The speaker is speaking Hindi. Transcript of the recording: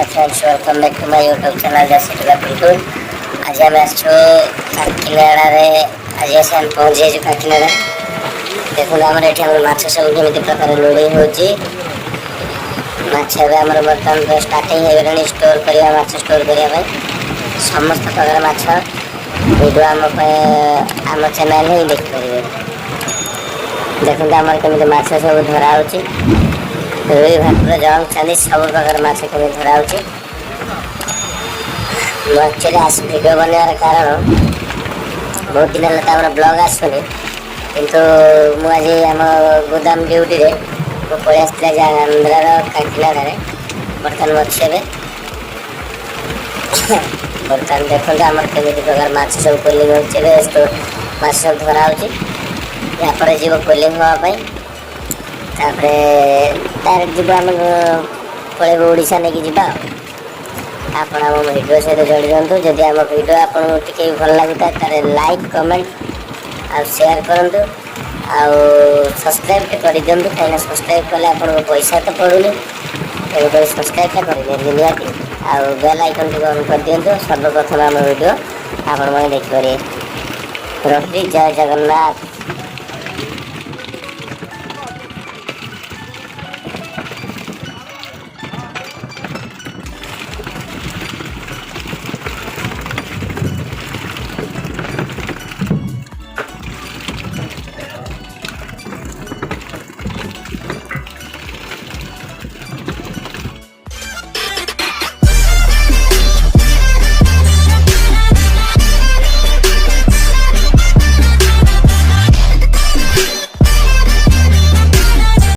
Hi friends, welcome back to my YouTube channel Desitokapintu. आज हम आसो काकिनाडा रे आज आसे हम पहुंचे जो काकिनाडा देखो हमर एठी हमर माछ सब केमिति प्रकार लोडी होची माछ बे हमर बर्तन तो स्टार्टिंग हे गनी स्टोर करिया माछ स्टोर करिया भाई समस्त प्रकार माछ वीडियो हम चैनल ही देख परिबे देखो हमर केमिति माछ सब धरा होची रुई भाकुर जंग चांदी सब प्रकार माछ केमिति धरा होची एक्चुअली आज वीडियो बनार कारण बहुत दिन है ब्लॉग आसुनी किंतु मुझे आम गोदाम ड्यूटी रे पड़े आसला आंध्रार काकिनाडा बर्तमान अच्छे बर्तमान देखते आम केमी प्रकार माछ सब कोलिंग हो माछ सब धरा होपर जीव कोलिंग हाँपाई डायरेक्ट जीव आम पलैब ओडिशा नहीं कि आपण आम वीडियो सहित जोड़ी दिंतु जदि आम वीडियो आपको टी भल लगता है लाइक कमेंट आ शेयर करूँ सब्सक्राइब कर दिंतु कहीं सब्सक्राइब कले आप पैसा तो पड़ूनी सब्सक्राइब कर निहाती आ बेल आइकन टी ऑन कर दिंतु सर्वप्रथम आम वीडियो आपण मैंने देखिए रखी जय जगन्नाथ।